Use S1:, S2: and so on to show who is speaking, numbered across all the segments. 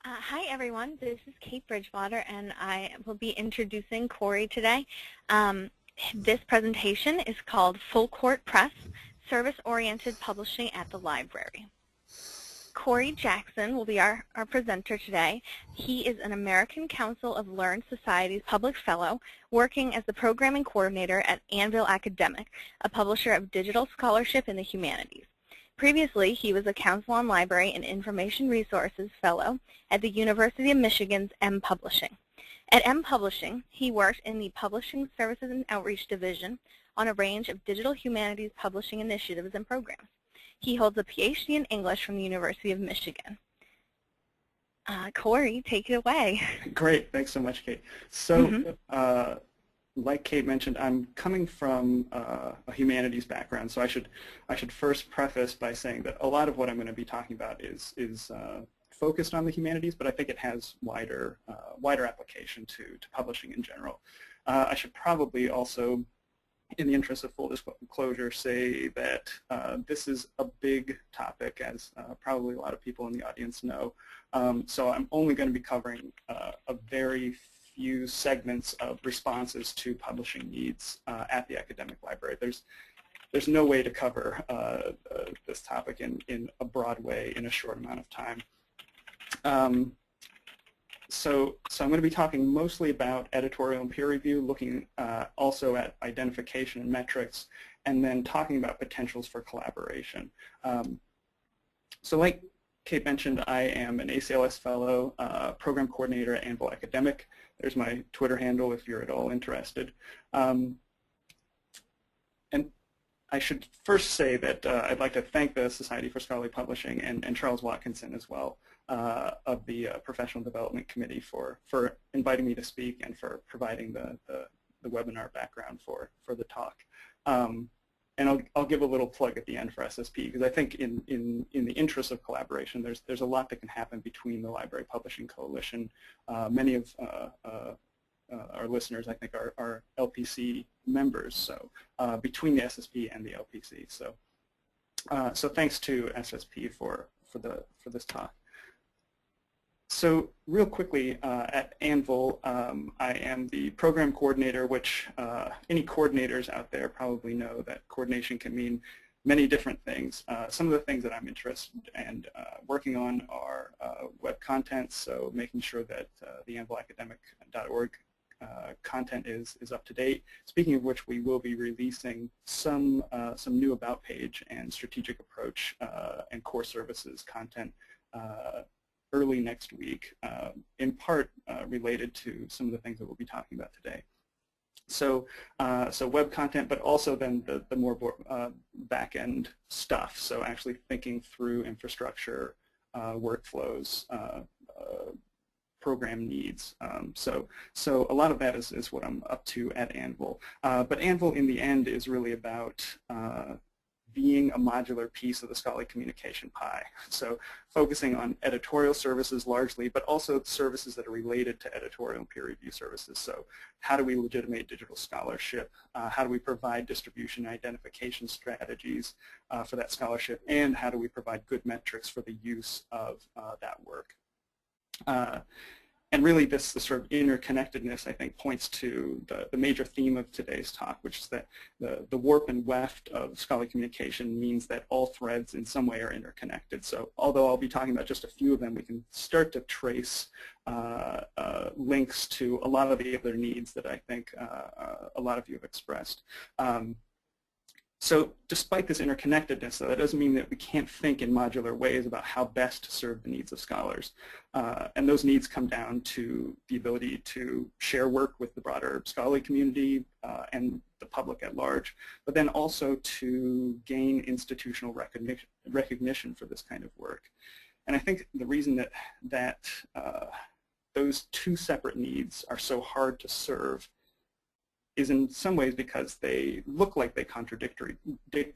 S1: Hi everyone, this is Kate Bridgewater and I will be introducing Korey today. This presentation is called FullCourtPress, Service-Oriented Publishing at the Library. Korey Jackson will be our presenter today. He is an American Council of Learned Societies Public Fellow working as the Programming Coordinator at Anvil Academic, a publisher of digital scholarship in the humanities. Previously, he was a Council on Library and Information Resources Fellow at the University of Michigan's M Publishing. At M Publishing, he worked in the Publishing Services and Outreach Division on a range of digital humanities publishing initiatives and programs. He holds a PhD in English from the University of Michigan. Korey, take it away.
S2: Great, thanks so much, Kate. So, like Kate mentioned, I'm coming from a humanities background, so I should first preface by saying that a lot of what I'm going to be talking about is focused on the humanities, but I think it has wider application to publishing in general. I should probably also, in the interest of full disclosure, say that this is a big topic, as probably a lot of people in the audience know. So I'm only going to be covering a very few segments of responses to publishing needs at the academic library. There's no way to cover this topic in a broad way in a short amount of time. So I'm going to be talking mostly about editorial and peer review, looking also at identification and metrics, and then talking about potentials for collaboration. So like Kate mentioned, I am an ACLS Fellow, Program Coordinator at Anvil Academic. There's my Twitter handle if you're at all interested. And I should first say that I'd like to thank the Society for Scholarly Publishing and Charles Watkinson as well of the Professional Development Committee for inviting me to speak and for providing the webinar background for the talk. And I'll give a little plug at the end for SSP, because I think in the interest of collaboration, there's a lot that can happen between the Library Publishing Coalition. Many of our listeners, I think, are LPC members, so between the SSP and the LPC. So so thanks to SSP for this talk. So real quickly, at Anvil, I am the program coordinator, which any coordinators out there probably know that coordination can mean many different things. Some of the things that I'm interested and working on are web content, so making sure that the anvilacademic.org content is up to date. Speaking of which, we will be releasing some new about page and strategic approach and core services content early next week, in part related to some of the things that we'll be talking about today. So, so web content, but also then the more back-end stuff. So actually thinking through infrastructure, workflows, program needs. So a lot of that is what I'm up to at Anvil. But Anvil, in the end, is really about being a modular piece of the scholarly communication pie. So focusing on editorial services largely, but also services that are related to editorial and peer review services. So how do we legitimate digital scholarship? How do we provide distribution and identification strategies for that scholarship? And how do we provide good metrics for the use of that work? And really this sort of interconnectedness, I think, points to the major theme of today's talk, which is that the warp and weft of scholarly communication means that all threads in some way are interconnected. So although I'll be talking about just a few of them, we can start to trace links to a lot of the other needs that I think a lot of you have expressed. So despite this interconnectedness, though, that doesn't mean that we can't think in modular ways about how best to serve the needs of scholars. And those needs come down to the ability to share work with the broader scholarly community and the public at large, but then also to gain institutional recognition for this kind of work. And I think the reason that those two separate needs are so hard to serve is in some ways because they look like they contradict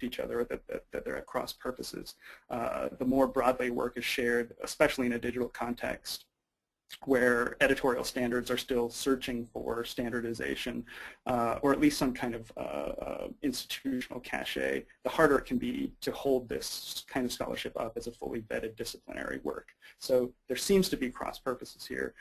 S2: each other, that they're at cross purposes. The more broadly work is shared, especially in a digital context, where editorial standards are still searching for standardization, or at least some kind of institutional cachet, the harder it can be to hold this kind of scholarship up as a fully vetted disciplinary work. So there seems to be cross purposes here.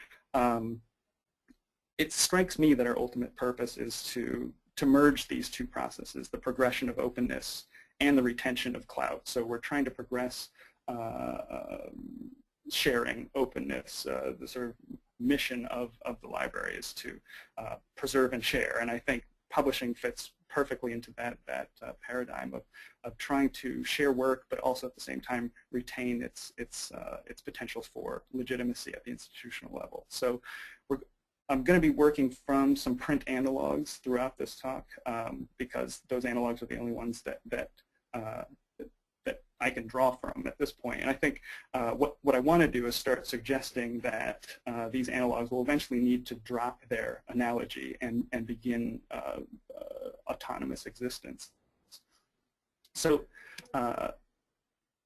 S2: It strikes me that our ultimate purpose is to merge these two processes, the progression of openness and the retention of clout. So we're trying to progress sharing, openness. The sort of mission of the library is to preserve and share, and I think publishing fits perfectly into that paradigm of trying to share work, but also at the same time retain its potential for legitimacy at the institutional level. So I'm going to be working from some print analogs throughout this talk because those analogs are the only ones that I can draw from at this point. And I think what I want to do is start suggesting that these analogs will eventually need to drop their analogy and begin autonomous existence. So let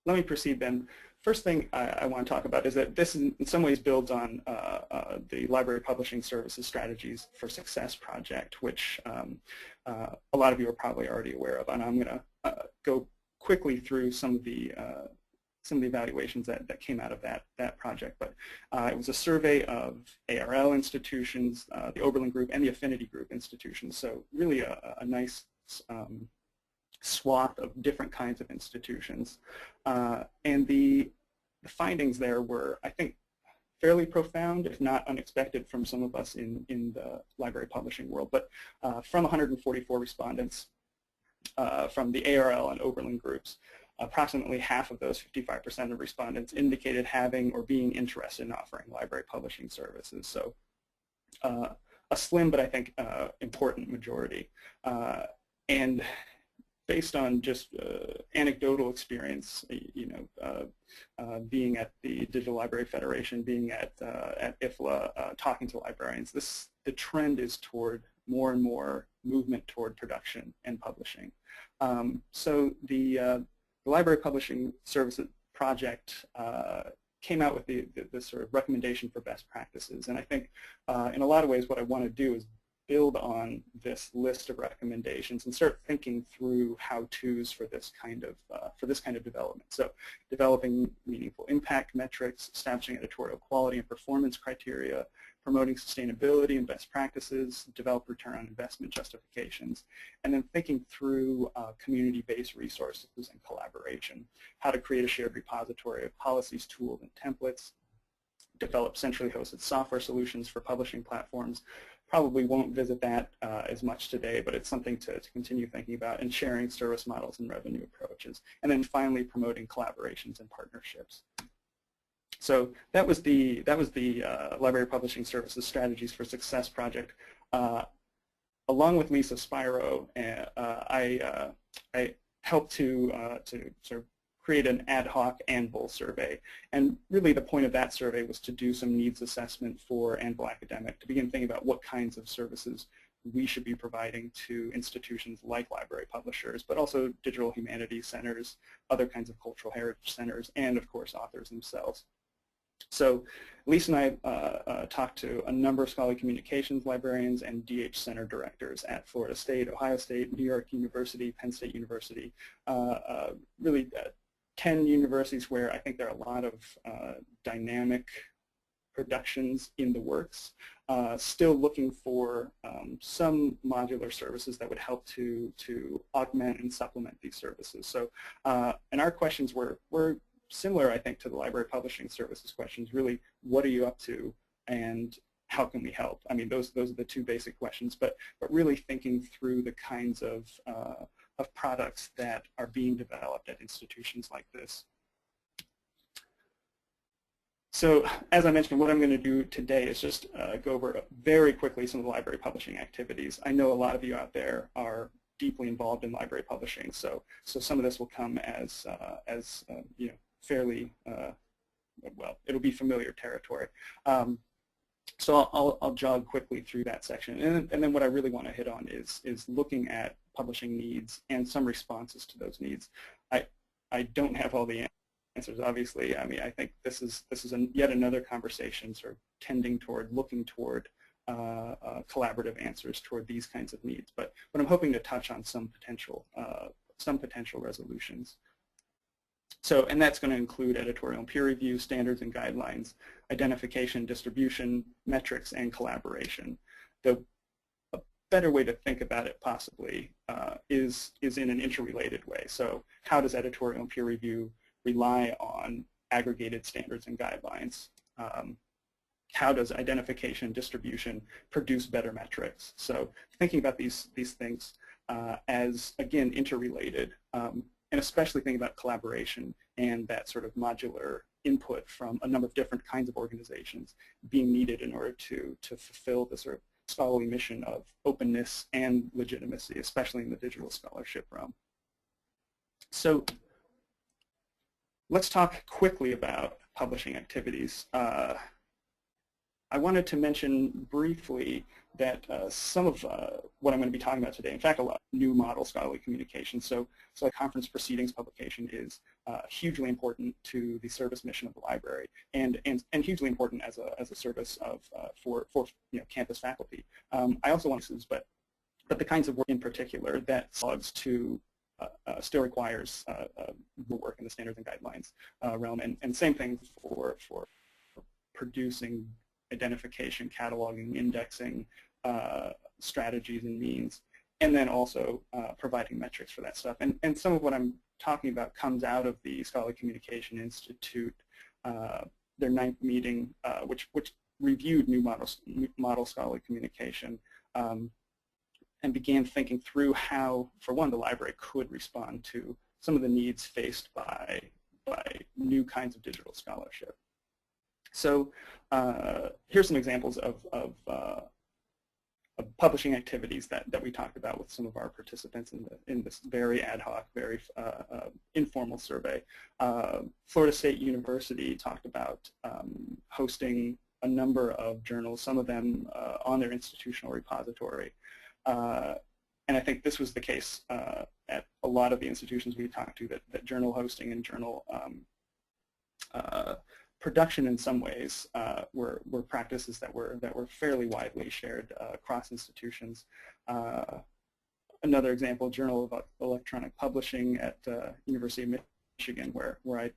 S2: me proceed then. First thing I want to talk about is that this in some ways builds on the Library Publishing Services Strategies for Success project, which a lot of you are probably already aware of. And I'm going to go quickly through some of the evaluations that came out of that project. But it was a survey of ARL institutions, the Oberlin Group, and the Affinity Group institutions. So really a nice swath of different kinds of institutions. And the findings there were, I think, fairly profound, if not unexpected from some of us in the library publishing world. But from 144 respondents, from the ARL and Oberlin groups, approximately half of those, 55% of respondents, indicated having or being interested in offering library publishing services. So a slim but I think important majority. And based on just anecdotal experience, being at the Digital Library Federation, being at IFLA, talking to librarians, the trend is toward more and more movement toward production and publishing. So the Library Publishing Services Project came out with the sort of recommendation for best practices, and I think in a lot of ways what I want to do is build on this list of recommendations and start thinking through how-tos for this kind of development. So developing meaningful impact metrics, establishing editorial quality and performance criteria, promoting sustainability and best practices, develop return on investment justifications, and then thinking through community-based resources and collaboration, how to create a shared repository of policies, tools, and templates, develop centrally hosted software solutions for publishing platforms. Probably won't visit that as much today, but it's something to continue thinking about, and sharing service models and revenue approaches. And then finally promoting collaborations and partnerships. So that was the Library Publishing Services Strategies for Success project. Along with Lisa Spiro, I helped to sort of create an ad hoc Anvil survey. And really the point of that survey was to do some needs assessment for Anvil Academic, to begin thinking about what kinds of services we should be providing to institutions like library publishers, but also digital humanities centers, other kinds of cultural heritage centers, and of course authors themselves. So Lisa and I talked to a number of scholarly communications librarians and DH Center directors at Florida State, Ohio State, New York University, Penn State University, really 10 universities where I think there are a lot of dynamic productions in the works, still looking for some modular services that would help to augment and supplement these services. So, and our questions were similar, I think, to the library publishing services questions. Really, what are you up to, and how can we help? I mean, those are the two basic questions, but really thinking through the kinds of products that are being developed at institutions like this. So as I mentioned, what I'm going to do today is just go over very quickly some of the library publishing activities. I know a lot of you out there are deeply involved in library publishing, so some of this will come as fairly, well, it'll be familiar territory. So I'll jog quickly through that section, and then what I really want to hit on is looking at publishing needs and some responses to those needs. I don't have all the answers. Obviously, I mean, I think this is yet another conversation sort of tending toward, looking toward collaborative answers toward these kinds of needs. But I'm hoping to touch on some potential resolutions. So, and that's going to include editorial and peer review, standards and guidelines, identification, distribution, metrics, and collaboration. A better way to think about it possibly is in an interrelated way. So how does editorial and peer review rely on aggregated standards and guidelines? How does identification, distribution produce better metrics? So thinking about these things as, again, interrelated, and especially thinking about collaboration and that sort of modular input from a number of different kinds of organizations being needed in order to fulfill the sort of scholarly mission of openness and legitimacy, especially in the digital scholarship realm. So let's talk quickly about publishing activities. I wanted to mention briefly that some of what I'm going to be talking about today, in fact, a lot of new model scholarly communication. So a conference proceedings publication is hugely important to the service mission of the library, and hugely important as a service of for campus faculty. I also want to, but the kinds of work in particular that logs to still requires the work in the standards and guidelines realm, and same thing for producing identification, cataloging, indexing strategies and means, and then also providing metrics for that stuff. And some of what I'm talking about comes out of the Scholarly Communication Institute, their 9th meeting, which reviewed new model scholarly communication, and began thinking through how, for one, the library could respond to some of the needs faced by new kinds of digital scholarship. So here's some examples of publishing activities that we talked about with some of our participants in this very ad hoc, very informal survey. Florida State University talked about hosting a number of journals, some of them on their institutional repository. And I think this was the case at a lot of the institutions we talked to, that journal hosting and journal production in some ways were practices that were fairly widely shared across institutions. Another example, Journal of Electronic Publishing at University of Michigan, where I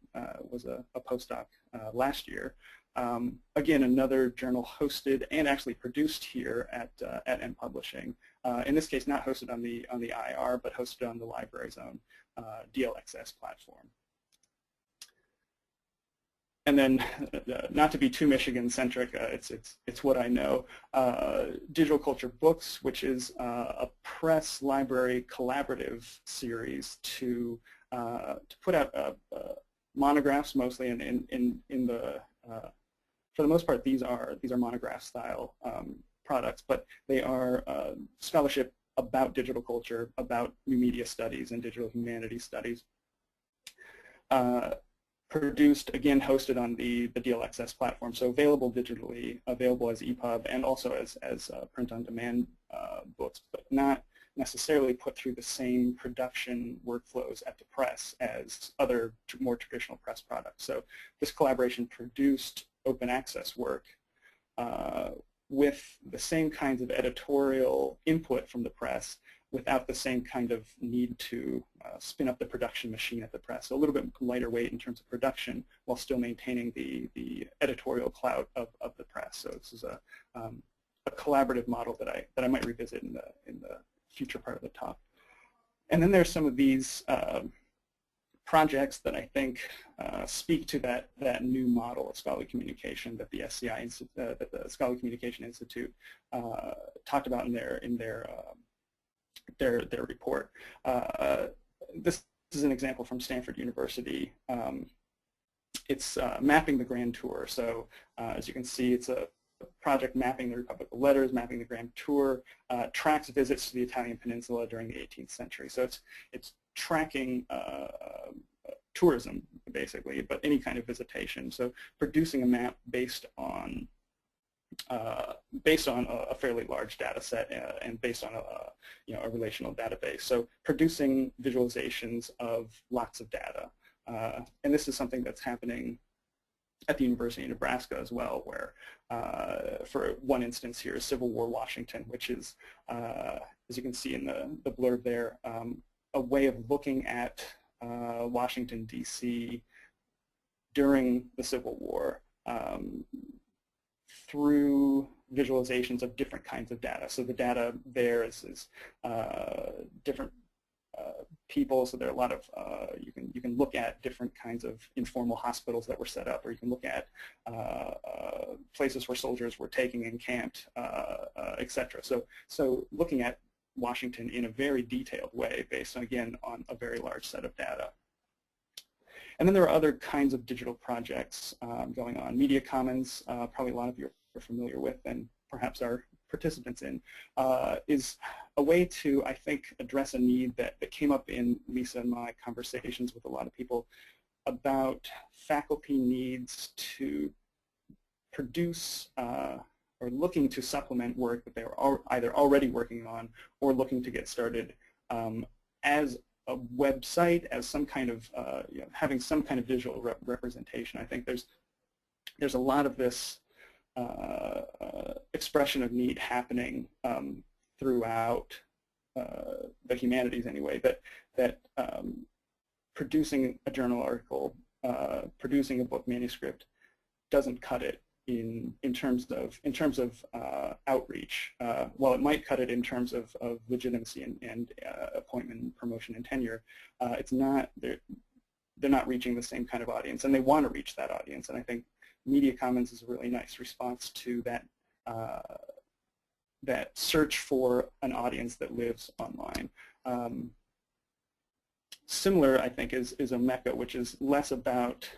S2: was a postdoc last year. Again, another journal hosted and actually produced here at mPublishing. In this case, not hosted on the IR, but hosted on the library's own DLXS platform. And then, not to be too Michigan-centric, it's what I know. Digital Culture Books, which is a press library collaborative series to put out monographs, mostly in the for the most part, these are monograph-style products, but they are scholarship about digital culture, about new media studies and digital humanities studies. Produced, again, hosted on the DLXS platform, so available digitally, available as EPUB, and also as print-on-demand books, but not necessarily put through the same production workflows at the press as other more traditional press products. So this collaboration produced open access work with the same kinds of editorial input from the press, without the same kind of need to spin up the production machine at the press. So a little bit lighter weight in terms of production, while still maintaining the editorial clout of the press. So this is a collaborative model that I might revisit in the future part of the talk. And then there's some of these projects that I think speak to that new model of scholarly communication that the SCI that the Scholarly Communication Institute talked about in their report. This is an example from Stanford University. It's mapping the Grand Tour. So as you can see, it's a project mapping the Republic of Letters, mapping the Grand Tour, tracks visits to the Italian Peninsula during the 18th century. So it's tracking tourism, basically, but any kind of visitation. So producing a map based on a fairly large data set and based on a relational database. So producing visualizations of lots of data and this is something that's happening at the University of Nebraska as well, where, for one instance here, Civil War Washington, which is, as you can see in the blurb there, a way of looking at Washington, D.C. during the Civil War through visualizations of different kinds of data. So the data there is different people, so there are a lot of, you can look at different kinds of informal hospitals that were set up, or you can look at places where soldiers were taking and camped, etc. So looking at Washington in a very detailed way based, again, on a very large set of data. And then there are other kinds of digital projects going on. Media Commons, probably a lot of you are familiar with and perhaps are participants in, is a way to, I think, address a need that came up in Lisa and my conversations with a lot of people about faculty needs to produce or looking to supplement work that they were either already working on or looking to get started as a website, as some kind of, having some kind of visual representation. I think there's a lot of this expression of need happening throughout the humanities anyway, that producing a journal article, producing a book manuscript doesn't cut it in terms of outreach. While it might cut it in terms of legitimacy and appointment, promotion, and tenure, it's not. They're not reaching the same kind of audience, and they want to reach that audience. And I think Media Commons is a really nice response to that that search for an audience that lives online. Similar, I think, is Omeka, which is less about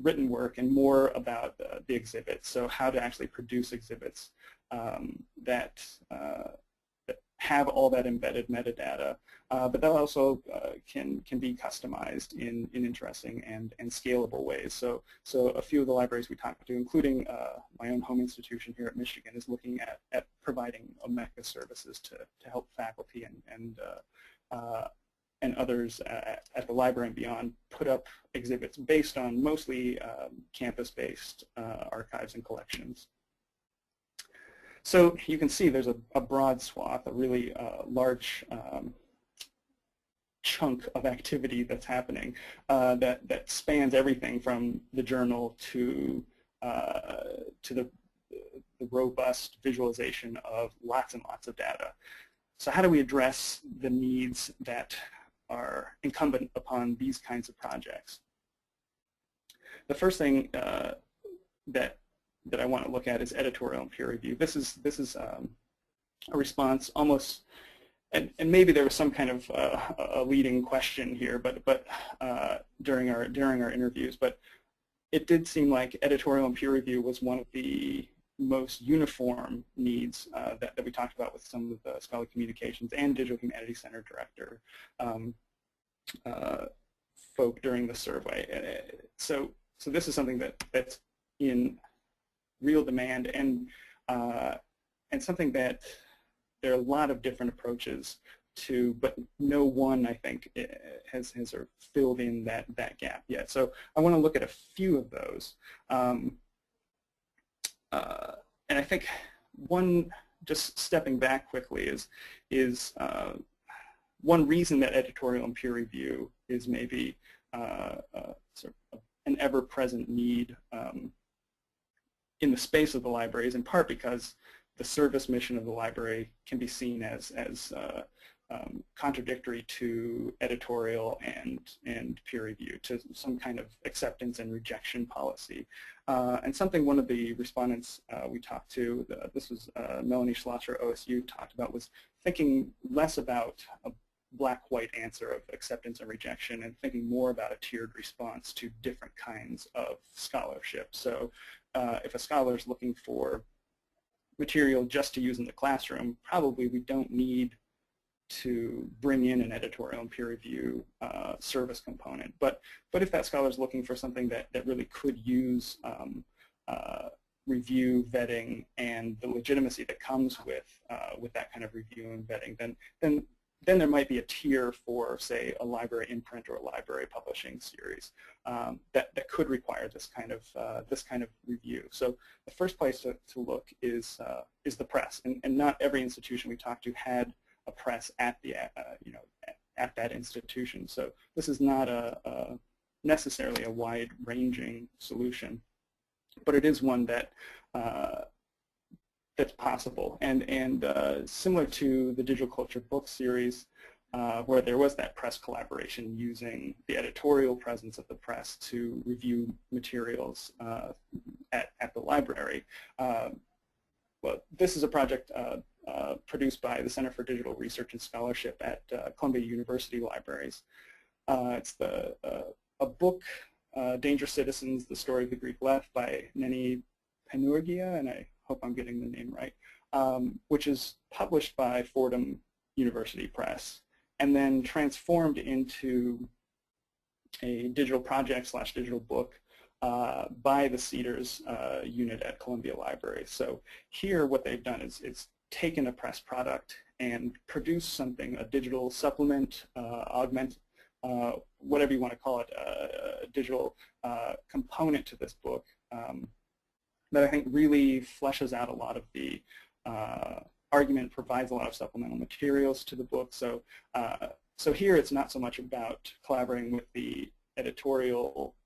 S2: written work and more about the exhibits. So how to actually produce exhibits that have all that embedded metadata, but that also can be customized in interesting and scalable ways. So a few of the libraries we talked to, including my own home institution here at Michigan, is looking at providing Omeka services to help faculty and others at the library and beyond put up exhibits based on mostly campus-based archives and collections. So you can see there's a broad swath, a really large chunk of activity that's happening that spans everything from the journal to the robust visualization of lots and lots of data. So how do we address the needs that are incumbent upon these kinds of projects? The first thing that I want to look at is editorial and peer review. This is a response almost, and maybe there was some kind of a leading question here, but during our interviews, but it did seem like editorial and peer review was one of the most uniform needs that we talked about with some of the Scholarly Communications and Digital Humanities Center director folk during the survey. So this is something that's in real demand and something that there are a lot of different approaches to, but no one, I think, has sort of filled in that gap yet. So I want to look at a few of those. And I think one, just stepping back quickly, is one reason that editorial and peer review is maybe sort of an ever-present need in the space of the library is in part because the service mission of the library can be seen as contradictory to editorial and peer review, to some kind of acceptance and rejection policy. And something one of the respondents we talked to, this was Melanie Schlosser, OSU, talked about was thinking less about a black-white answer of acceptance and rejection and thinking more about a tiered response to different kinds of scholarship. So if a scholar is looking for material just to use in the classroom, probably we don't need to bring in an editorial and peer review service component. But if that scholar is looking for something that really could use review, vetting, and the legitimacy that comes with that kind of review and vetting, then then there might be a tier for, say, a library imprint or a library publishing series that could require this kind of review. So the first place to look is the press, and not every institution we talked to had a press at the at that institution. So this is not necessarily a wide-ranging solution, but it is one that that's possible. And similar to the Digital Culture book series, where there was that press collaboration using the editorial presence of the press to review materials at the library. Well, this is a project produced by the Center for Digital Research and Scholarship at Columbia University Libraries. It's a book, Dangerous Citizens, The Story of the Greek Left by Neni Penurgia, and I hope I'm getting the name right, which is published by Fordham University Press and then transformed into a digital project / digital book by the Cedars unit at Columbia Library. So here what they've done is it's taken a press product and produced something, a digital supplement, augment, whatever you want to call it, a digital component to this book that I think really fleshes out a lot of the argument, provides a lot of supplemental materials to the book. So, so here it's not so much about collaborating with the editorial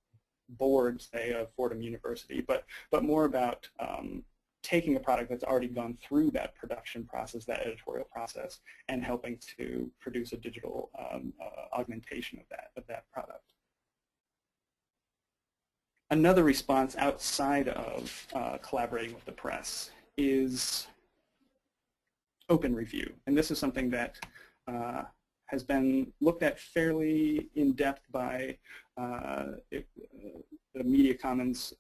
S2: board, say, of Fordham University, but more about taking a product that's already gone through that production process, that editorial process, and helping to produce a digital augmentation of that product. Another response outside of collaborating with the press is open review, and this is something that has been looked at fairly in depth by the Media Commons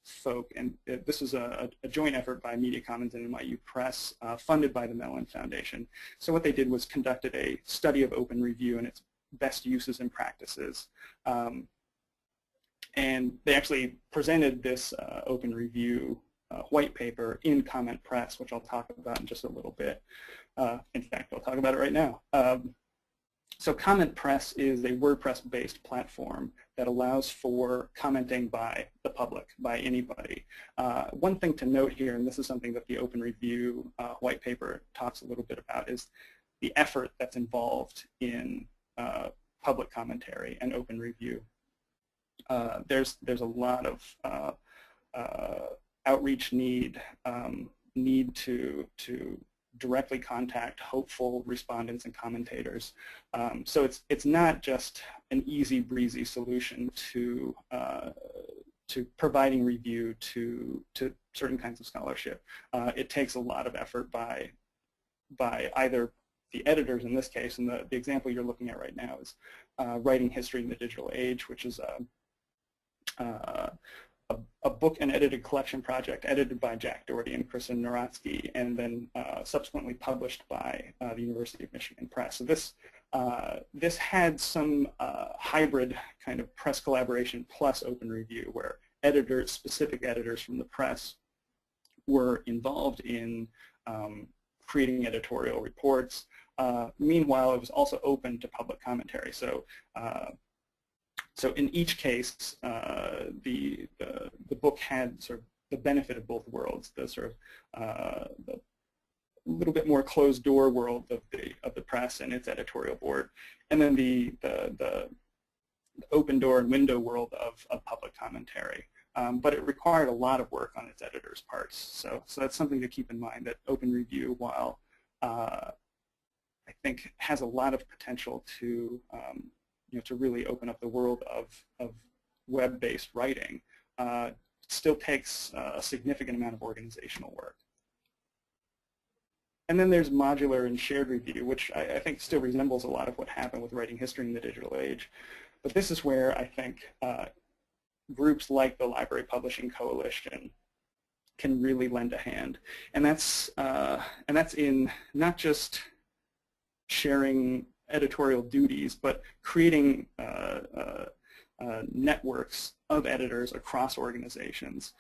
S2: folk, and this is a joint effort by Media Commons and NYU Press, funded by the Mellon Foundation. So what they did was conducted a study of open review and its best uses and practices. And they actually presented this open review white paper in Comment Press, which I'll talk about in just a little bit. In fact, I'll talk about it right now. So Comment Press is a WordPress-based platform that allows for commenting by the public, by anybody. One thing to note here, and this is something that the Open Review white paper talks a little bit about, is the effort that's involved in public commentary and open review. There's a lot of outreach need to directly contact hopeful respondents and commentators. So it's not just an easy breezy solution to providing review to certain kinds of scholarship. It takes a lot of effort by either the editors in this case, and the example you're looking at right now is Writing History in the Digital Age, which is a book and edited collection project edited by Jack Doherty and Kristen Noratsky, and then subsequently published by the University of Michigan Press. So this had some hybrid kind of press collaboration plus open review, where editors, specific editors from the press, were involved in creating editorial reports. Meanwhile, it was also open to public commentary. So so in each case, the book had sort of the benefit of both worlds, the sort of the little bit more closed door world of the press and its editorial board, and then the open door and window world of public commentary. But it required a lot of work on its editors' parts. So that's something to keep in mind, that open review, while I think has a lot of potential to to really open up the world of web-based writing, still takes a significant amount of organizational work. And then there's modular and shared review, which I think still resembles a lot of what happened with Writing History in the Digital Age. But this is where I think groups like the Library Publishing Coalition can really lend a hand. And that's in not just sharing editorial duties, but creating networks of editors across organizations.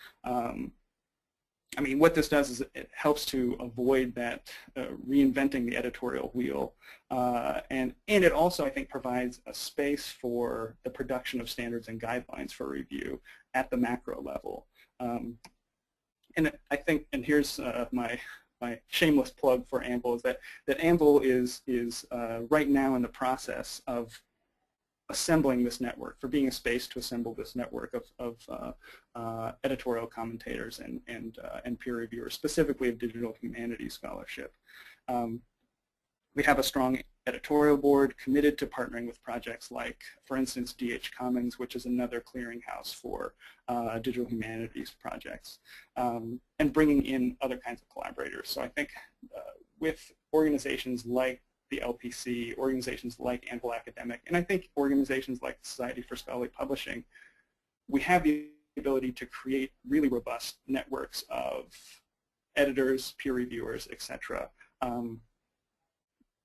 S2: I mean, what this does is it helps to avoid that reinventing the editorial wheel, and it also, I think, provides a space for the production of standards and guidelines for review at the macro level. And I think, and here's my shameless plug for Anvil, is that Anvil is right now in the process of assembling this network, for being a space to assemble this network of editorial commentators and peer reviewers, specifically of digital humanities scholarship. We have a strong editorial board committed to partnering with projects like, for instance, DH Commons, which is another clearinghouse for digital humanities projects, and bringing in other kinds of collaborators. So I think with organizations like the LPC, organizations like Anvil Academic, and I think organizations like the Society for Scholarly Publishing, we have the ability to create really robust networks of editors, peer reviewers, etc.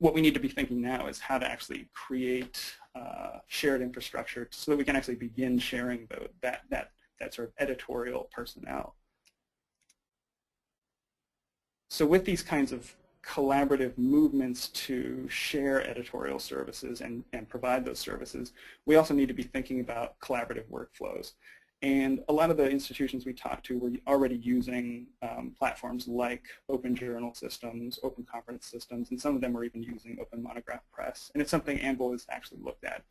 S2: What we need to be thinking now is how to actually create shared infrastructure so that we can actually begin sharing that sort of editorial personnel. So with these kinds of collaborative movements to share editorial services and provide those services, we also need to be thinking about collaborative workflows. And a lot of the institutions we talked to were already using platforms like open journal systems, open conference systems, and some of them are even using Open Monograph Press. And it's something Anvil has actually looked at,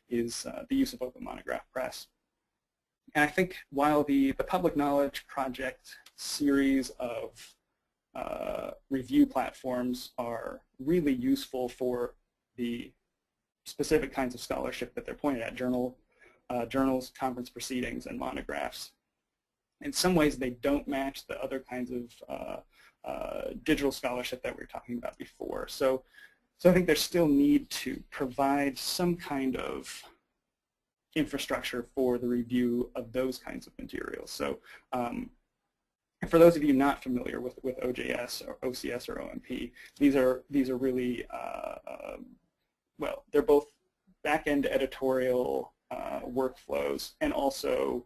S2: is the use of Open Monograph Press. And I think while the Public Knowledge Project series of review platforms are really useful for the specific kinds of scholarship that they're pointed at, journals, conference proceedings, and monographs. In some ways, they don't match the other kinds of digital scholarship that we were talking about before. So I think there's still need to provide some kind of infrastructure for the review of those kinds of materials. So for those of you not familiar with OJS or OCS or OMP, these are really, well, they're both back-end editorial workflows and also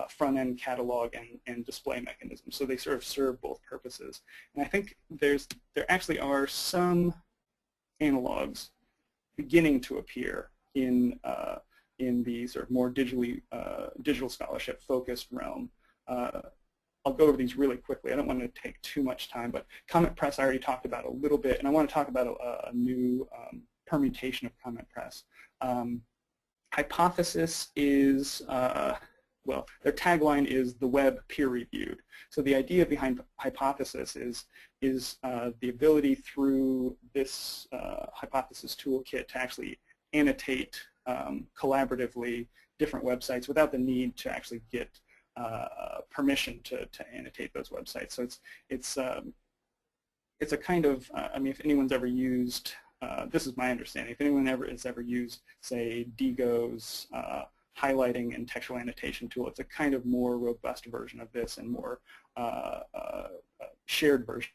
S2: front-end catalog and display mechanisms. So they sort of serve both purposes. And I think there actually are some analogs beginning to appear in the sort of more digital scholarship focused realm. I'll go over these really quickly. I don't want to take too much time, but Comment Press I already talked about a little bit, and I want to talk about a new permutation of Comment Press. Hypothesis is, well, their tagline is the web peer-reviewed. So the idea behind Hypothesis is the ability through this Hypothesis toolkit to actually annotate collaboratively different websites without the need to actually get permission to annotate those websites. So it's a kind of, I mean, if anyone's ever used, this is my understanding, if anyone has ever used, say, Digo's highlighting and textual annotation tool, it's a kind of more robust version of this and more shared version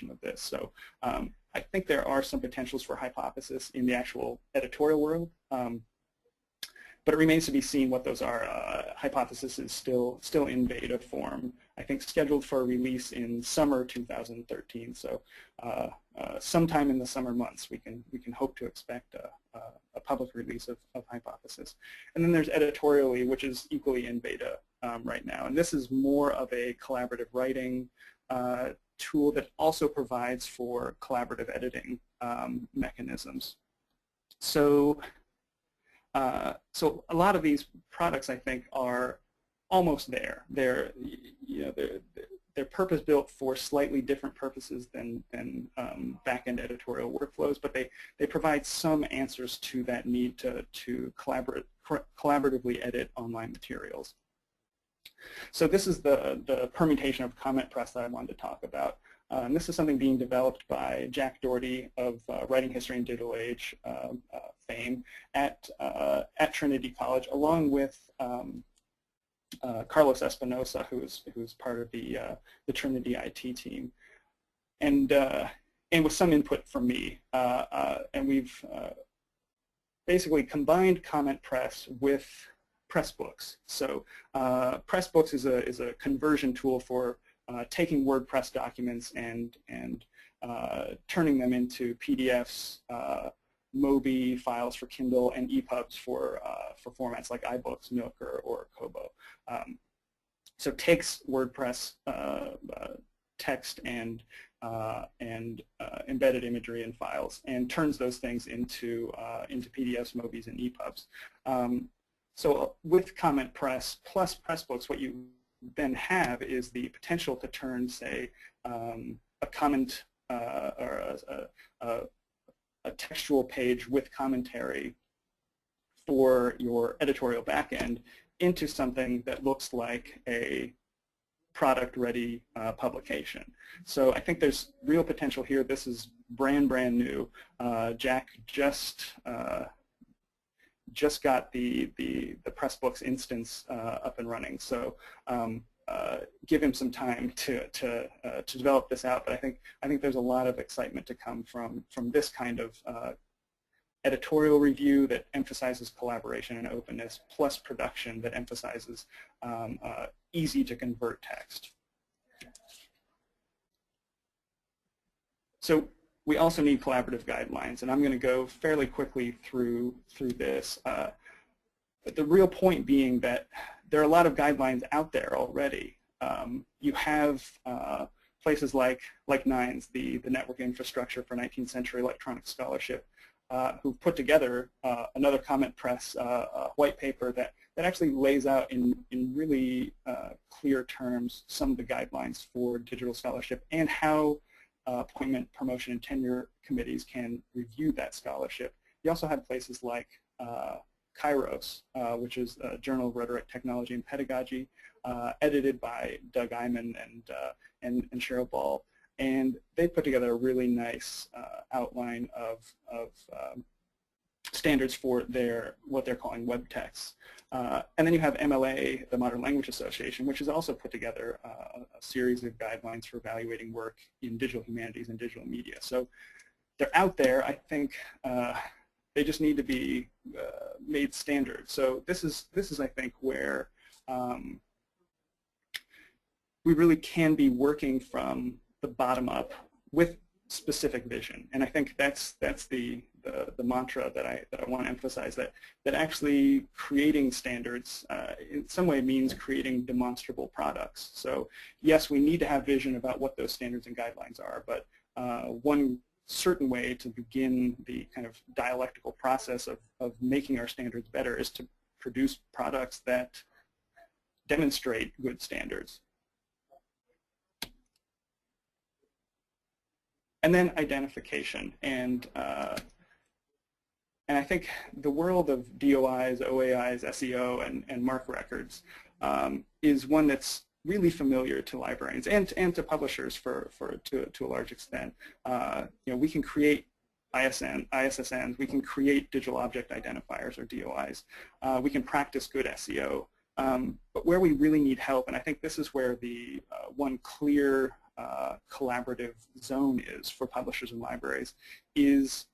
S2: of this. So I think there are some potentials for Hypothesis in the actual editorial world. But it remains to be seen what those are. Hypothesis is still in beta form. I think scheduled for release in summer 2013. So sometime in the summer months, we can hope to expect a public release of Hypothesis. And then there's Editorially, which is equally in beta right now. And this is more of a collaborative writing tool that also provides for collaborative editing mechanisms. So a lot of these products, I think, are almost there. They're purpose-built for slightly different purposes than back-end editorial workflows, but they provide some answers to that need to collaboratively edit online materials. So this is the permutation of Comment Press that I wanted to talk about. And this is something being developed by Jack Doherty of Writing History and Digital Age fame at Trinity College, along with Carlos Espinosa, who's part of the Trinity IT team, and with some input from me. And we've basically combined Comment Press with Pressbooks. So Pressbooks is a conversion tool for taking WordPress documents and turning them into PDFs, Mobi files for Kindle, and EPUBs for formats like iBooks, Nook, or Kobo. So takes WordPress text and embedded imagery and files and turns those things into PDFs, Mobis, and EPUBs. So with Comment Press plus Pressbooks, what you then have is the potential to turn, say, a comment or a textual page with commentary for your editorial backend into something that looks like a product-ready publication. So I think there's real potential here. This is brand new. Jack just got the Pressbooks instance up and running. So give him some time to develop this out. But I think there's a lot of excitement to come from this kind of editorial review that emphasizes collaboration and openness, plus production that emphasizes easy to convert text. So we also need collaborative guidelines, and I'm going to go fairly quickly through this. But the real point being that there are a lot of guidelines out there already. You have places like NINES, the Network Infrastructure for 19th Century Electronic Scholarship, who've put together another Comment Press white paper that actually lays out in really clear terms some of the guidelines for digital scholarship and how appointment, promotion, and tenure committees can review that scholarship. You also have places like Kairos, which is a Journal of Rhetoric, Technology, and Pedagogy, edited by Doug Iman and Cheryl Ball. And they put together a really nice outline of standards for what they're calling web texts. And then you have MLA, the Modern Language Association, which has also put together a series of guidelines for evaluating work in digital humanities and digital media. So they're out there. I think they just need to be made standard. So this is I think where we really can be working from the bottom up with specific vision, and I think that's the mantra that I want to emphasize, that actually creating standards in some way means creating demonstrable products. So yes, we need to have vision about what those standards and guidelines are, but one certain way to begin the kind of dialectical process of making our standards better is to produce products that demonstrate good standards. And then identification, and I think the world of DOIs, OAIs, SEO, and MARC records is one that's really familiar to librarians and to publishers to a large extent. We can create ISSNs, we can create digital object identifiers or DOIs, we can practice good SEO, but where we really need help, and I think this is where the one clear collaborative zone is for publishers and libraries is,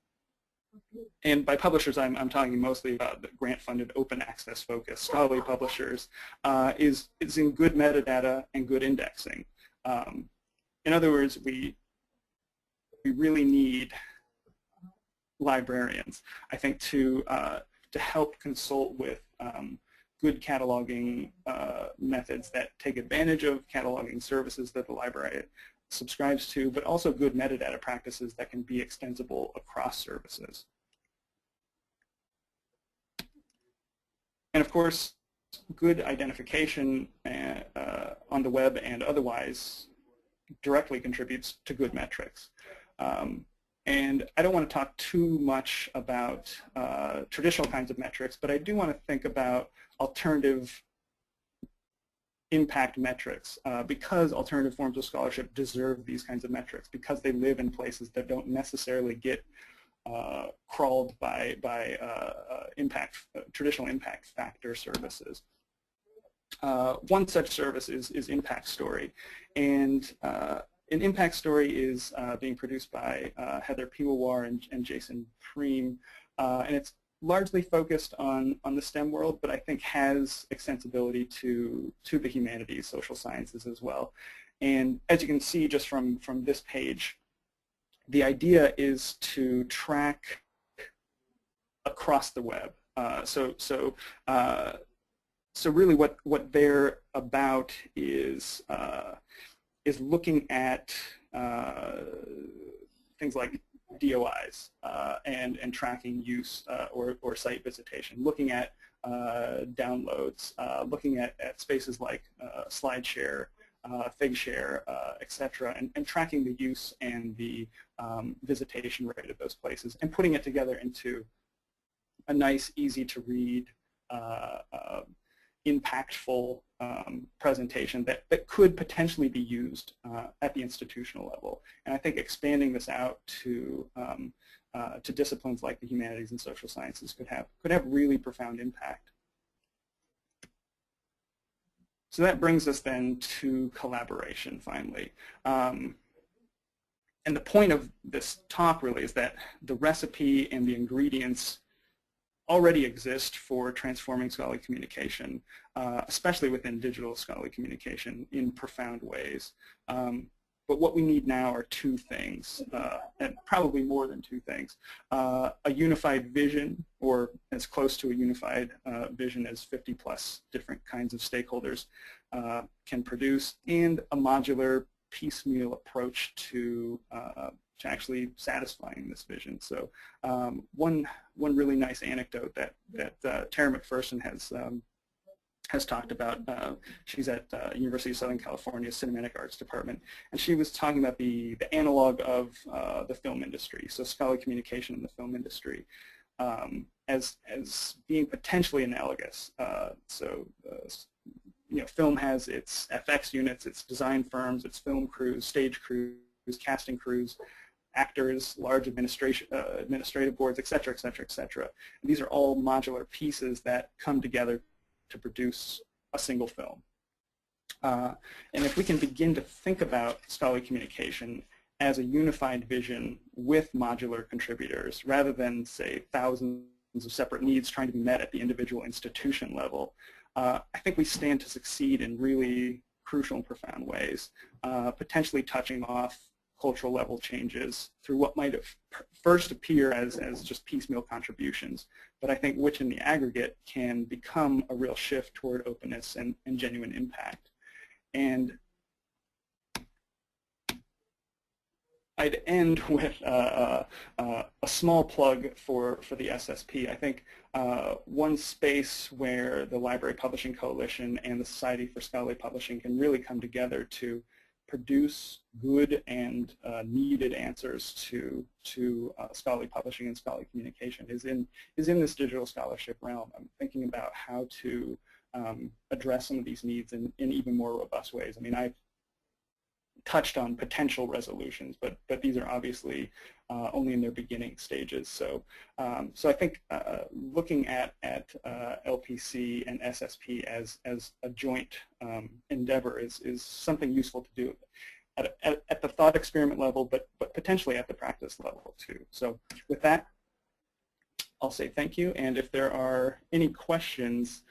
S2: and by publishers I'm talking mostly about the grant-funded, open access focused scholarly publishers, is in good metadata and good indexing. In other words, we really need librarians, I think, to help consult with good cataloging methods that take advantage of cataloging services that the library subscribes to, but also good metadata practices that can be extensible across services. And of course, good identification on the web and otherwise directly contributes to good metrics. And I don't want to talk too much about traditional kinds of metrics, but I do want to think about alternative impact metrics because alternative forms of scholarship deserve these kinds of metrics because they live in places that don't necessarily get crawled by traditional impact factor services. One such service is Impact Story, and an Impact Story is being produced by Heather Piwawar and Jason Preem, and it's largely focused on the STEM world, but I think has extensibility to the humanities, social sciences as well. And as you can see just from this page, the idea is to track across the web. So really what they're about is looking at things like DOIs and tracking use or site visitation, looking at downloads, looking at spaces like SlideShare, FigShare, etc., and tracking the use and the visitation rate of those places, and putting it together into a nice, easy-to-read, impactful presentation that could potentially be used at the institutional level. And I think expanding this out to disciplines like the humanities and social sciences could have really profound impact. So that brings us then to collaboration, finally. And the point of this talk really is that the recipe and the ingredients already exist for transforming scholarly communication, especially within digital scholarly communication, in profound ways. But what we need now are two things, and probably more than two things. A unified vision, or as close to a unified vision as 50+ different kinds of stakeholders can produce, and a modular, piecemeal approach to actually satisfying this vision. So one really nice anecdote that Tara McPherson has talked about. She's at University of Southern California Cinematic Arts Department, and she was talking about the analog of the film industry, so scholarly communication in the film industry, as being potentially analogous. Film has its FX units, its design firms, its film crews, stage crews, casting crews, actors, large administrative boards, et cetera, et cetera, et cetera. And these are all modular pieces that come together to produce a single film. And if we can begin to think about scholarly communication as a unified vision with modular contributors, rather than, say, thousands of separate needs trying to be met at the individual institution level, I think we stand to succeed in really crucial and profound ways, potentially touching off cultural level changes through what might have first appear as just piecemeal contributions, but I think which in the aggregate can become a real shift toward openness and genuine impact. And I'd end with a small plug for the SSP. I think one space where the Library Publishing Coalition and the Society for Scholarly Publishing can really come together to produce good and needed answers to scholarly publishing and scholarly communication is in this digital scholarship realm. I'm thinking about how to address some of these needs in even more robust ways. I mean, I've touched on potential resolutions, but these are obviously only in their beginning stages. So I think looking at LPC and SSP as a joint endeavor is something useful to do at the thought experiment level, but potentially at the practice level too. So with that, I'll say thank you, and if there are any questions,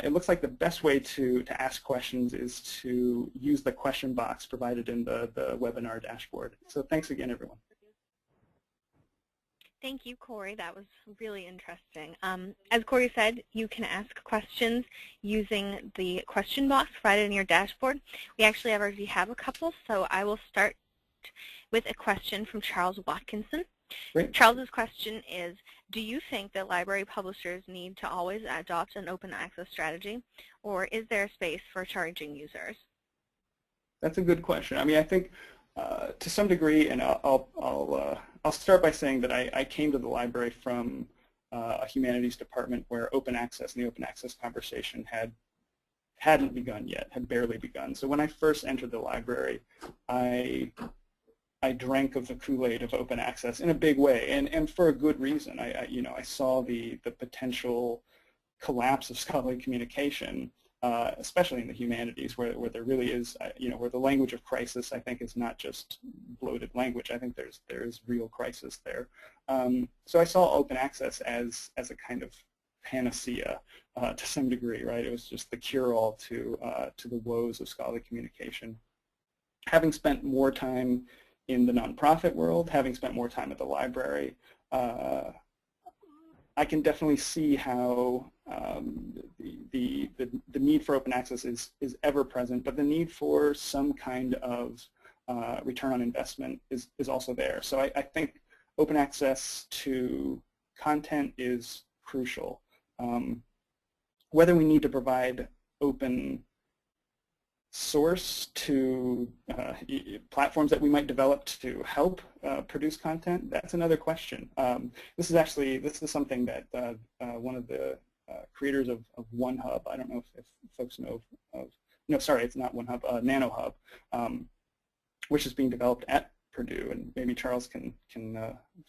S2: it looks like the best way to ask questions is to use the question box provided in the webinar dashboard. So thanks again, everyone.
S1: Thank you, Korey. That was really interesting. As Korey said, you can ask questions using the question box provided in your dashboard. We actually already have a couple, so I will start with a question from Charles Watkinson.
S2: Great.
S1: Charles's question is, do you think that library publishers need to always adopt an open access strategy, or is there a space for charging users?
S2: That's a good question. I mean, I think to some degree, and I'll start by saying that I came to the library from a humanities department where open access and the open access conversation hadn't begun yet, had barely begun. So when I first entered the library, I drank of the Kool-Aid of open access in a big way, and for a good reason. I saw the potential collapse of scholarly communication, especially in the humanities, where there really is, where the language of crisis, I think, is not just bloated language. I think there's real crisis there. So I saw open access as a kind of panacea to some degree, right? It was just the cure-all to the woes of scholarly communication. having spent more time in the nonprofit world, having spent more time at the library, I can definitely see how the need for open access is ever present, but the need for some kind of return on investment is also there. So I think open access to content is crucial. Whether we need to provide open source to platforms that we might develop to help produce content, that's another question. This is something that one of the creators of OneHub, I don't know if folks know of, no, sorry, it's not OneHub, NanoHub, which is being developed at Purdue, and maybe Charles can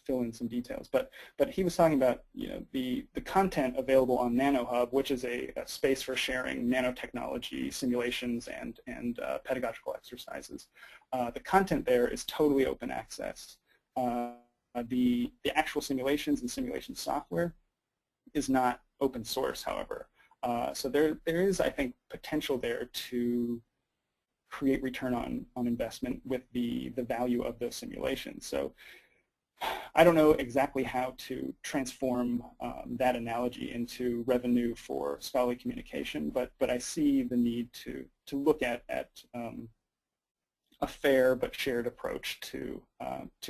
S2: fill in some details. But he was talking about, you know, the content available on NanoHub, which is a space for sharing nanotechnology simulations and pedagogical exercises. The content there is totally open access. The actual simulations and simulation software is not open source, however. So there is, I think, potential there to create return on investment with the value of those simulations. So I don't know exactly how to transform that analogy into revenue for scholarly communication, but I see the need to look at a fair but shared approach to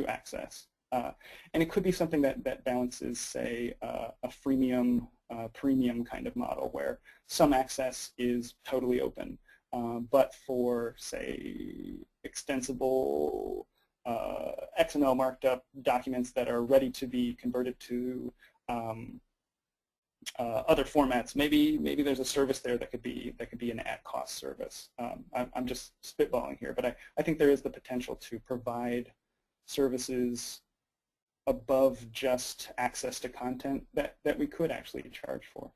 S2: access. And it could be something that balances, say, a freemium, premium kind of model where some access is totally open, but for, say, extensible XML marked up documents that are ready to be converted to other formats, maybe there's a service there that could be an at-cost service. I'm just spitballing here, but I think there is the potential to provide services above just access to content that we could actually charge for.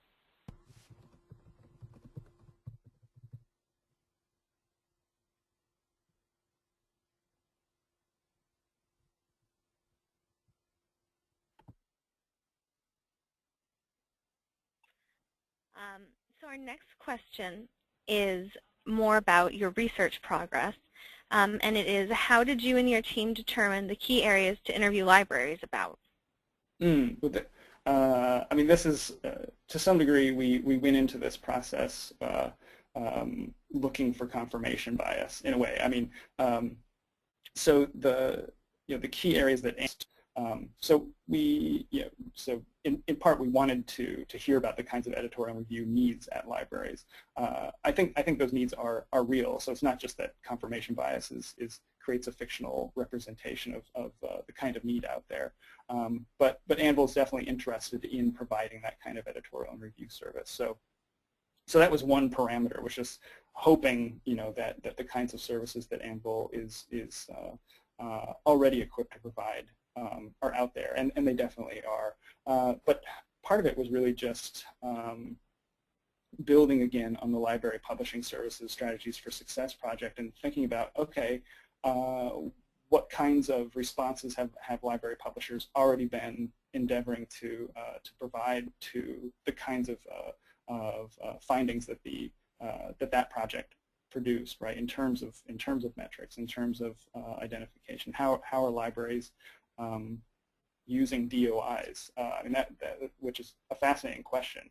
S1: So our next question is more about your research progress, and it is, how did you and your team determine the key areas to interview libraries about?
S2: I mean, this is, to some degree, we went into this process looking for confirmation bias, in a way. I mean, so the key areas that so in part we wanted to hear about the kinds of editorial review needs at libraries. I think those needs are real. So it's not just that confirmation bias creates a fictional representation of the kind of need out there. But Anvil is definitely interested in providing that kind of editorial and review service. So that was one parameter, which is hoping, you know, that the kinds of services that Anvil is already equipped to provide are out there, and they definitely are. But part of it was really just building again on the library publishing services strategies for success project and thinking about, okay, what kinds of responses have library publishers already been endeavoring to provide to the kinds of findings that that project produced, right? In terms of metrics, in terms of identification, how are libraries using DOIs? And that which is a fascinating question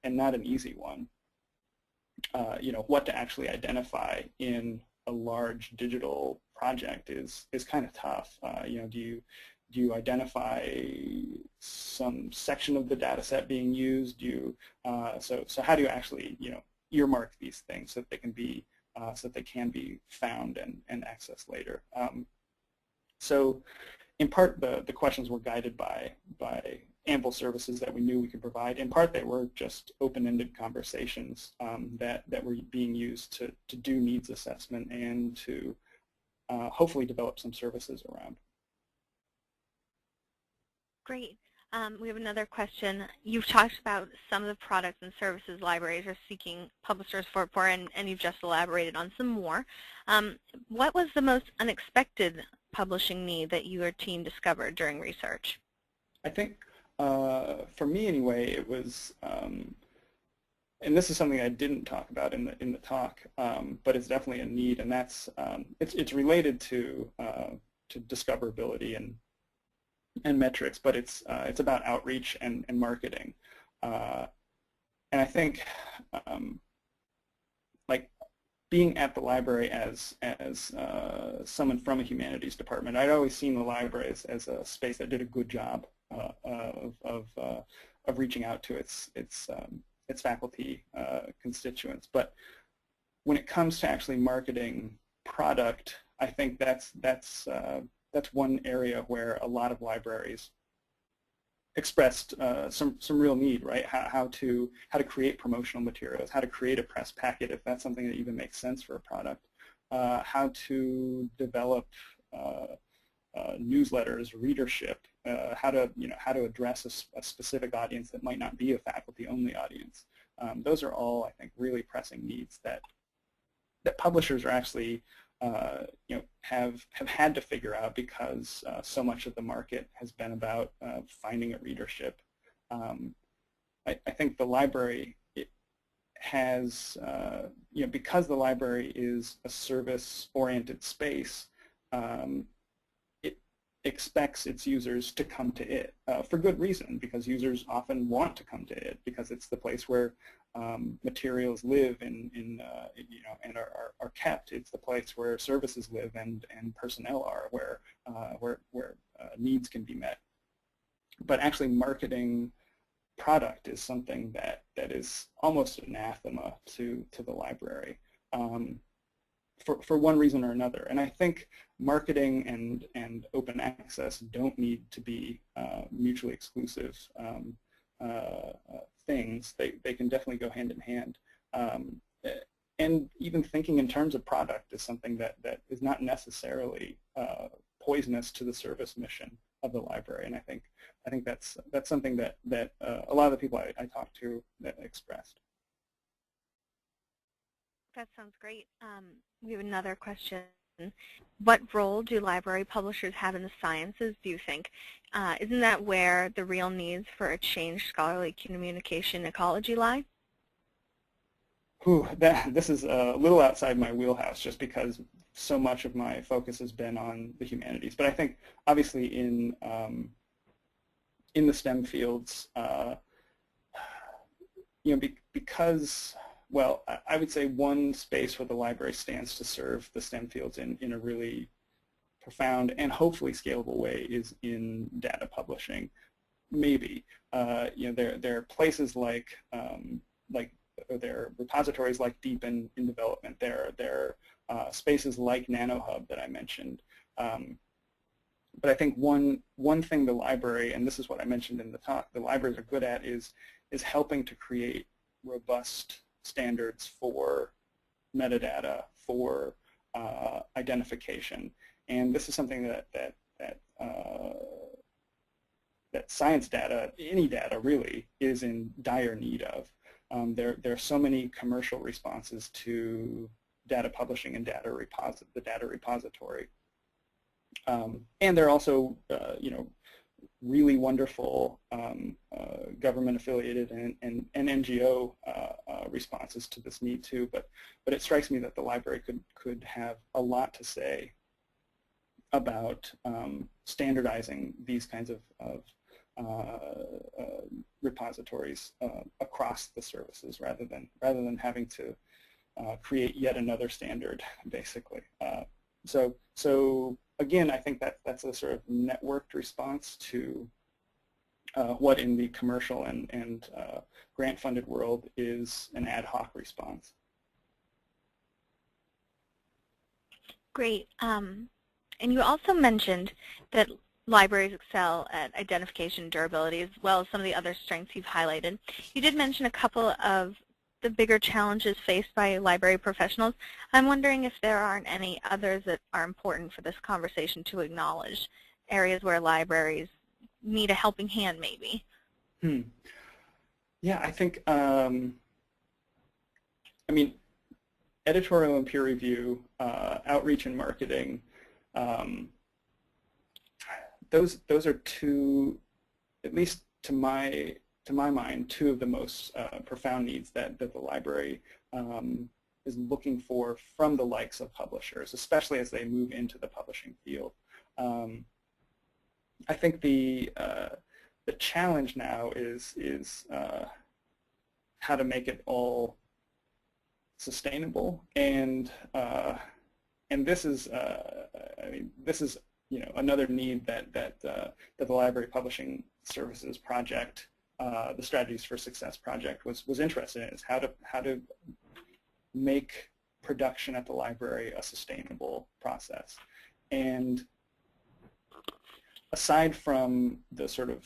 S2: and not an easy one. You know, what to actually identify in a large digital project is kind of tough. You know, do you identify some section of the data set being used? So how do you actually, you know, earmark these things so that they can be found and accessed later? So in part, the questions were guided by Anvil services that we knew we could provide. In part, they were just open-ended conversations that were being used to do needs assessment and to hopefully develop some services around.
S1: Great. We have another question. You've talked about some of the products and services libraries are seeking publishers for, and you've just elaborated on some more. What was the most unexpected publishing need that you or team discovered during research?
S2: I think, for me anyway, it was and this is something I didn't talk about in the talk, but it's definitely a need, and that's it's related to discoverability and metrics, but it's about outreach and marketing, and I think like being at the library as someone from a humanities department, I'd always seen the library as a space that did a good job of reaching out to its faculty constituents. But when it comes to actually marketing product, I think that's one area where a lot of libraries expressed some real need, right? How to create promotional materials, how to create a press packet if that's something that even makes sense for a product, how to develop newsletters, readership, how to address a specific audience that might not be a faculty-only audience. Those are all, I think, really pressing needs that publishers are actually have had to figure out because so much of the market has been about finding a readership. I think the library has, because the library is a service-oriented space, it expects its users to come to it for good reason, because users often want to come to it because it's the place where materials live and are kept. It's the place where services live and personnel are, where needs can be met. But actually marketing product is something that is almost anathema to the library for one reason or another. And I think marketing and open access don't need to be mutually exclusive things. They can definitely go hand in hand. And even thinking in terms of product is something that is not necessarily poisonous to the service mission of the library. And I think that's something that a lot of the people I talked to that expressed.
S1: That sounds great. We have another question. What role do library publishers have in the sciences, do you think? Isn't that where the real needs for a changed scholarly communication ecology lie?
S2: This is a little outside my wheelhouse just because so much of my focus has been on the humanities. But I think obviously in the STEM fields, because, well, I would say one space where the library stands to serve the STEM fields in a really profound and hopefully scalable way is in data publishing. Maybe there are places like there are repositories like Deep in development. There are spaces like NanoHub that I mentioned. But I think one thing the library, and this is what I mentioned in the talk, the libraries are good at is helping to create robust standards for metadata, for identification. And this is something that science data, any data really, is in dire need of. There are so many commercial responses to data publishing and the data repository. And there are also really wonderful government-affiliated and NGO responses to this need too. But it strikes me that the library could have a lot to say about standardizing these kinds of repositories across the services, rather than having to create yet another standard, basically. So again, I think that's a sort of networked response to what in the commercial and grant-funded world is an ad hoc response.
S1: Great. And you also mentioned that libraries excel at identification and durability, as well as some of the other strengths you've highlighted. You did mention a couple of the bigger challenges faced by library professionals. I'm wondering if there aren't any others that are important for this conversation to acknowledge, areas where libraries need a helping hand, maybe.
S2: Yeah, I think, I mean, editorial and peer review, outreach and marketing, those are two, at least to my to my mind, two of the most profound needs that the library is looking for from the likes of publishers, especially as they move into the publishing field. I think the challenge now is how to make it all sustainable, and this is I mean, this is another need that the Library Publishing Services project, the Strategies for Success project, was interested in, is how to make production at the library a sustainable process. And aside from the sort of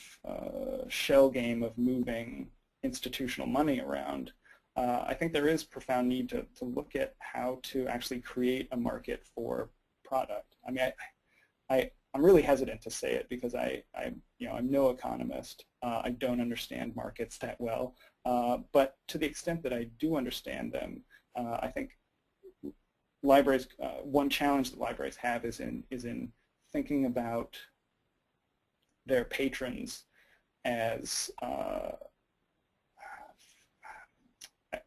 S2: shell game of moving institutional money around, I think there is profound need to look at how to actually create a market for product. I mean, I'm really hesitant to say it because I'm no economist. I don't understand markets that well, but to the extent that I do understand them, I think libraries. One challenge that libraries have is in thinking about their patrons as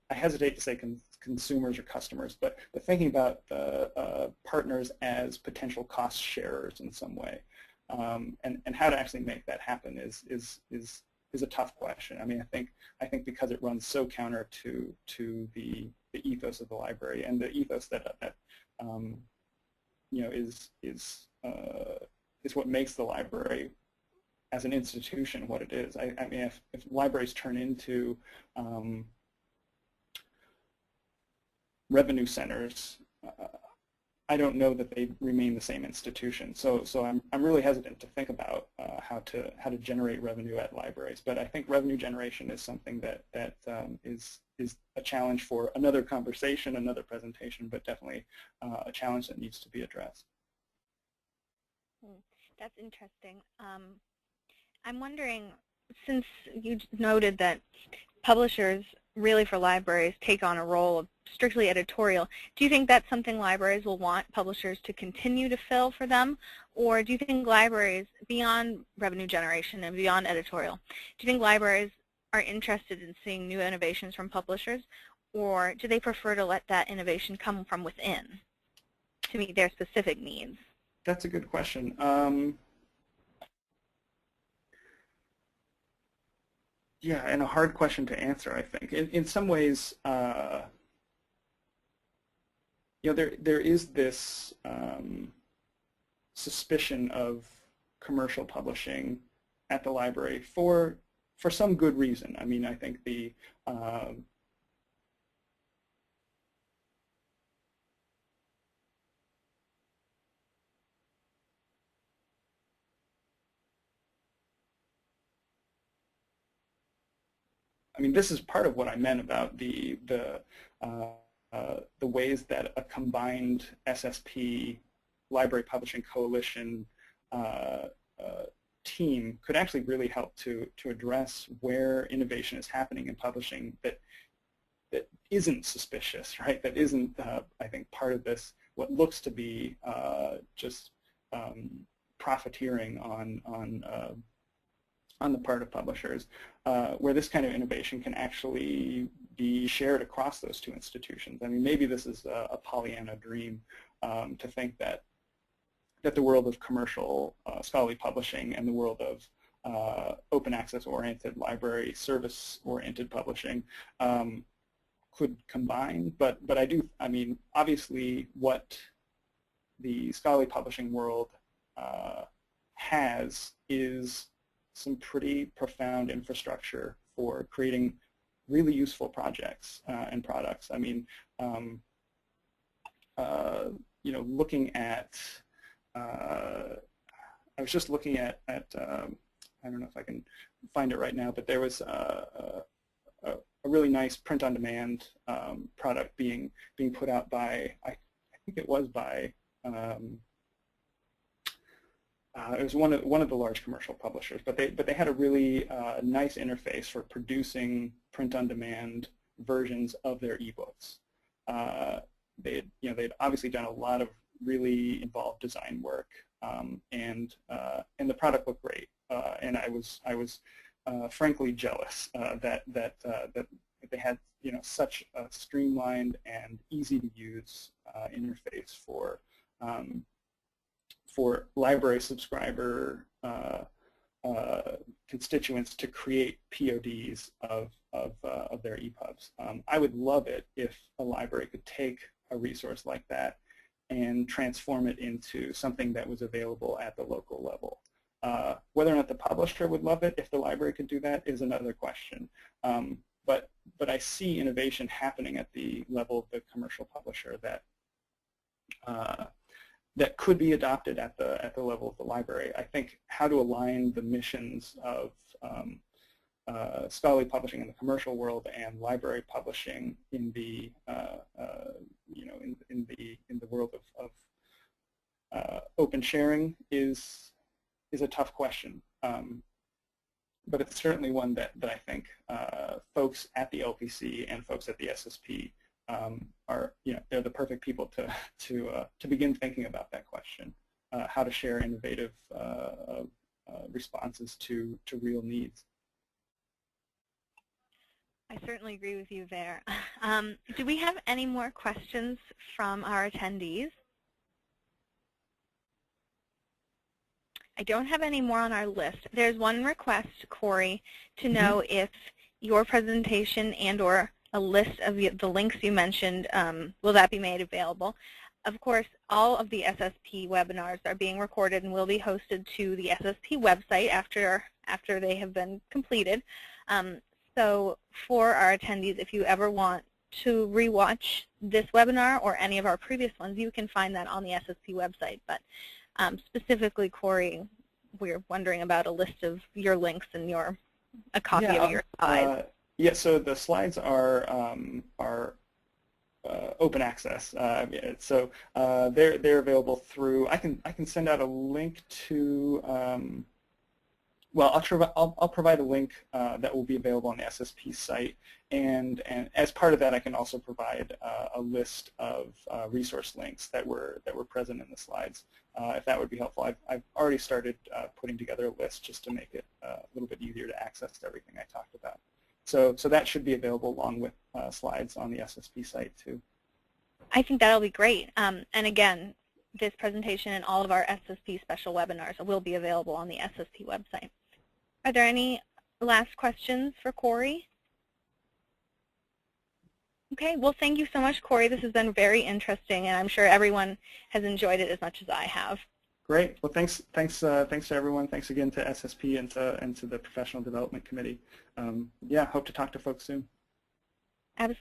S2: I hesitate to say consumers or customers, but thinking about the partners as potential cost sharers in some way, and how to actually make that happen is a tough question. I mean, I think because it runs so counter to the ethos of the library and the ethos that is what makes the library as an institution what it is. I mean, if libraries turn into revenue centers, I don't know that they remain the same institution. So I'm really hesitant to think about how to generate revenue at libraries. But I think revenue generation is something that is a challenge for another conversation, another presentation, but definitely a challenge that needs to be addressed.
S1: That's interesting. I'm wondering, since you noted that publishers really for libraries take on a role of strictly editorial, do you think that's something libraries will want publishers to continue to fill for them? Or do you think libraries, beyond revenue generation and beyond editorial, do you think libraries are interested in seeing new innovations from publishers? Or do they prefer to let that innovation come from within to meet their specific needs?
S2: That's a good question. Yeah, and a hard question to answer, I think. In some ways, there is this suspicion of commercial publishing at the library for some good reason. I mean, I think this is part of what I meant about the ways that a combined SSP Library Publishing Coalition team could actually really help to address where innovation is happening in publishing that isn't suspicious, right? That isn't, I think, part of this what looks to be just profiteering on the part of publishers, where this kind of innovation can actually be shared across those two institutions. I mean, maybe this is a Pollyanna dream to think that the world of commercial scholarly publishing and the world of open access-oriented library service-oriented publishing could combine. But I mean, obviously, what the scholarly publishing world has is some pretty profound infrastructure for creating really useful projects and products. I mean, looking at, I was just looking at I don't know if I can find it right now, but there was a really nice print-on-demand product being put out by, I think it was by, it was one of the large commercial publishers, but they had a really nice interface for producing print-on-demand versions of their ebooks. They'd obviously done a lot of really involved design work, and the product looked great. And I was frankly jealous that they had such a streamlined and easy to use interface for library subscriber constituents to create PODs of their EPUBs. I would love it if a library could take a resource like that and transform it into something that was available at the local level. Whether or not the publisher would love it, if the library could do that, is another question. But I see innovation happening at the level of the commercial publisher that could be adopted at the level of the library. I think how to align the missions of scholarly publishing in the commercial world and library publishing in the in the world of open sharing is a tough question. But it's certainly one that I think folks at the LPC and folks at the SSP are, they're the perfect people to begin thinking about that question, how to share innovative responses to real needs.
S1: I certainly agree with you there. Do we have any more questions from our attendees? I don't have any more on our list. There's one request, Korey, to know if your presentation and/or a list of the links you mentioned, will that be made available? Of course, all of the SSP webinars are being recorded and will be hosted to the SSP website after they have been completed. So for our attendees, if you ever want to rewatch this webinar or any of our previous ones, you can find that on the SSP website. But specifically, Korey, we're wondering about a list of your links and a copy of your slides.
S2: Yeah, so the slides are open access. So they're available through. I can send out a link to. Well, I'll provide a link that will be available on the SSP site, and as part of that, I can also provide a list of resource links that were present in the slides. If that would be helpful, I've already started putting together a list just to make it a little bit easier to access everything I talked about. So that should be available along with slides on the SSP site too.
S1: I think that'll be great. And again, this presentation and all of our SSP special webinars will be available on the SSP website. Are there any last questions for Korey? Okay, well, thank you so much, Korey. This has been very interesting, and I'm sure everyone has enjoyed it as much as I have.
S2: Great. Well, thanks to everyone. Thanks again to SSP and to the Professional Development Committee. Yeah, hope to talk to folks soon.
S1: Absolutely.